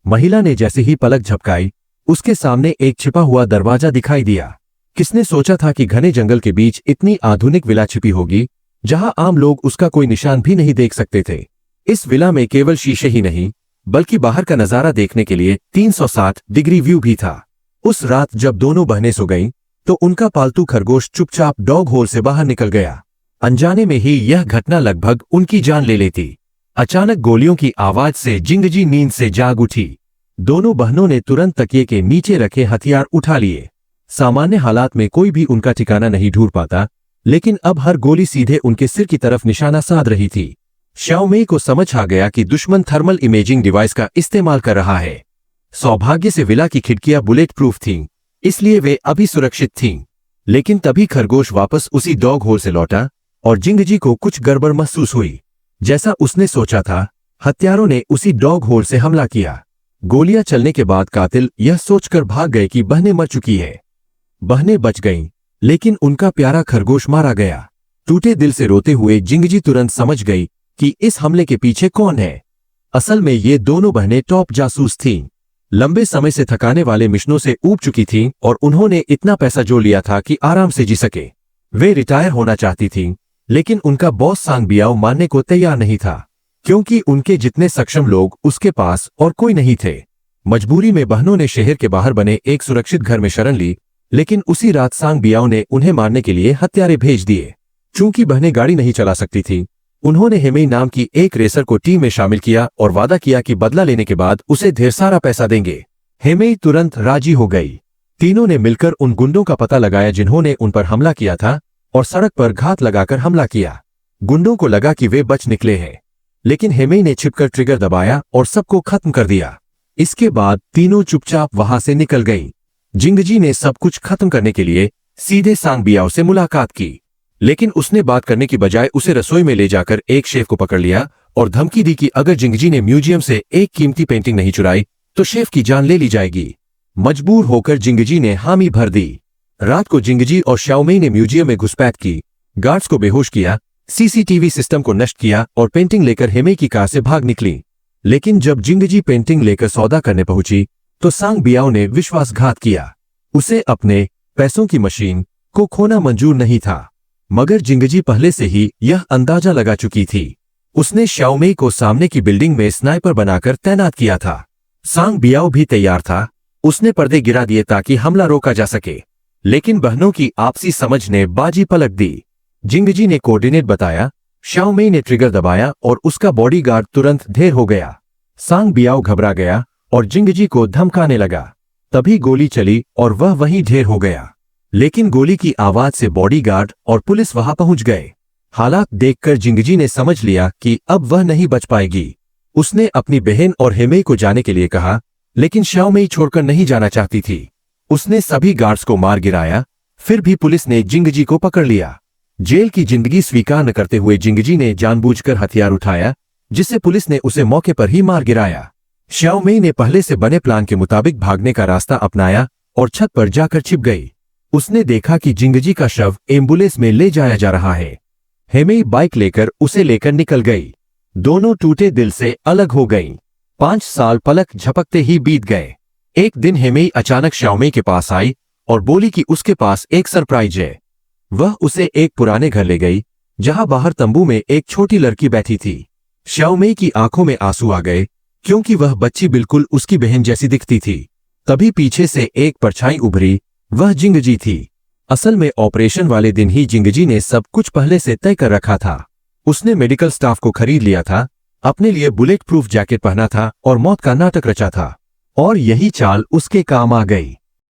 महिला ने जैसे ही पलक झपकाई, उसके सामने एक छिपा हुआ दरवाजा दिखाई दिया। किसने सोचा था कि घने जंगल के बीच इतनी आधुनिक विला छिपी होगी, जहां आम लोग उसका कोई निशान भी नहीं देख सकते थे। इस विला में केवल शीशे ही नहीं, बल्कि बाहर का नजारा देखने के लिए 360 डिग्री व्यू भी था। उस रात जब दोनों बहनें सो गईं, तो उनका पालतू खरगोश चुपचाप डॉग होल से बाहर निकल गया। अनजाने में ही यह घटना लगभग उनकी जान ले लेती। अचानक गोलियों की आवाज से जिंगजी नींद से जाग उठी। दोनों बहनों ने तुरंत तकिए के नीचे रखे हथियार उठा लिए। सामान्य हालात में कोई भी उनका ठिकाना नहीं ढूंढ पाता, लेकिन अब हर गोली सीधे उनके सिर की तरफ निशाना साध रही थी। श्याओमेई को समझ आ गया कि दुश्मन थर्मल इमेजिंग डिवाइस का इस्तेमाल कर रहा है। सौभाग्य से विला की खिड़कियां बुलेट प्रूफ थीं, इसलिए वे अभी सुरक्षित थीं। लेकिन तभी खरगोश वापस उसी डॉग होल से लौटा और जिंगजी को कुछ गड़बड़ महसूस हुई। जैसा उसने सोचा था, हत्यारों ने उसी डॉग होल से हमला किया। गोलियां चलने के बाद कातिल यह सोचकर भाग गए कि बहनें मर चुकी है। बहनें बच गईं, लेकिन उनका प्यारा खरगोश मारा गया। टूटे दिल से रोते हुए जिंगजी तुरंत समझ गई कि इस हमले के पीछे कौन है। असल में ये दोनों बहनें टॉप जासूस थीं। लंबे समय से थकाने वाले मिशनों से ऊब चुकी थीं और उन्होंने इतना पैसा जो लिया था कि आराम से जी सके। वे रिटायर होना चाहती थीं, लेकिन उनका बॉस सांग बियाओ मानने को तैयार नहीं था, क्योंकि उनके जितने सक्षम लोग उसके पास और कोई नहीं थे। मजबूरी में बहनों ने शहर के बाहर बने एक सुरक्षित घर में शरण ली, लेकिन उसी रात सांग बियाओ ने उन्हें मारने के लिए हत्यारे भेज दिए। चूंकि बहनें गाड़ी नहीं चला सकती थीं, उन्होंने हेमेई नाम की एक रेसर को टीम में शामिल किया और वादा किया कि बदला लेने के बाद उसे ढेर सारा पैसा देंगे। हेमेई तुरंत राजी हो गई। तीनों ने मिलकर उन गुंडों का पता लगाया जिन्होंने उन पर हमला किया था और सड़क पर घात लगाकर हमला किया। गुंडों को लगा कि वे बच निकले हैं, लेकिन हेमेई ने छिपकर ट्रिगर दबाया और सबको खत्म कर दिया। इसके बाद तीनों चुपचाप वहां से निकल गईं। जिंगजी ने सब कुछ खत्म करने के लिए सीधे सांग बियाओ से मुलाकात की, लेकिन उसने बात करने की बजाय उसे रसोई में ले जाकर एक शेफ को पकड़ लिया और धमकी दी कि अगर जिंगजी ने म्यूजियम से एक कीमती पेंटिंग नहीं चुराई तो शेफ की जान ले ली जाएगी। मजबूर होकर जिंगजी ने हामी भर दी। रात को जिंगजी और श्याओमेई ने म्यूजियम में घुसपैठ की, गार्ड्स को बेहोश किया, सीसीटीवी सिस्टम को नष्ट किया और पेंटिंग लेकर हेमेई की कार से भाग निकली। लेकिन जब जिंगजी पेंटिंग लेकर सौदा करने पहुंची तो सांग बियाओ ने विश्वासघात किया। उसे अपने पैसों की मशीन को खोना मंजूर नहीं था, मगर जिंगजी पहले से ही यह अंदाजा लगा चुकी थी। उसने श्याओमेई को सामने की बिल्डिंग में स्नाइपर बनाकर तैनात किया था। सांग बियाओ भी तैयार था। उसने पर्दे गिरा दिए ताकि हमला रोका जा सके, लेकिन बहनों की आपसी समझ ने बाजी पलट दी। जिंगजी ने कोऑर्डिनेट बताया, श्याओमेई ने ट्रिगर दबाया और उसका बॉडीगार्ड तुरंत ढेर हो गया। सांग बियाओ घबरा गया और जिंगजी को धमकाने लगा। तभी गोली चली और वह वहीं ढेर हो गया, लेकिन गोली की आवाज से बॉडीगार्ड और पुलिस वहां पहुंच गए। हालात देखकर जिंगजी ने समझ लिया कि अब वह नहीं बच पाएगी। उसने अपनी बहन और हेमेई को जाने के लिए कहा, लेकिन श्याओमेई छोड़कर नहीं जाना चाहती थी। उसने सभी गार्ड्स को मार गिराया, फिर भी पुलिस ने जिंगजी को पकड़ लिया। जेल की जिंदगी स्वीकार न करते हुए जिंगजी ने जानबूझकर हथियार उठाया, जिससे पुलिस ने उसे मौके पर ही मार गिराया। श्याओमेई ने पहले से बने प्लान के मुताबिक भागने का रास्ता अपनाया और छत पर जाकर छिप गई। उसने देखा कि जिंगजी का शव एम्बुलेंस में ले जाया जा रहा है। हेमेई बाइक लेकर उसे लेकर निकल गई। दोनों टूटे दिल से अलग हो गईं। 5 साल पलक झपकते ही बीत गए। एक दिन हेमेई अचानक श्याओमेई के पास आई और बोली कि उसके पास एक सरप्राइज है। वह उसे एक पुराने घर ले गई, जहां बाहर तंबू में एक छोटी लड़की बैठी थी। श्याओमेई की आंखों में आंसू आ गए, क्योंकि वह बच्ची बिल्कुल उसकी बहन जैसी दिखती थी। तभी पीछे से एक परछाई उभरी। वह जिंगजी थी। असल में ऑपरेशन वाले दिन ही जिंगजी ने सब कुछ पहले से तय कर रखा था। उसने मेडिकल स्टाफ को खरीद लिया था, अपने लिए बुलेट प्रूफ जैकेट पहना था और मौत का नाटक रचा था। और यही चाल उसके काम आ गई।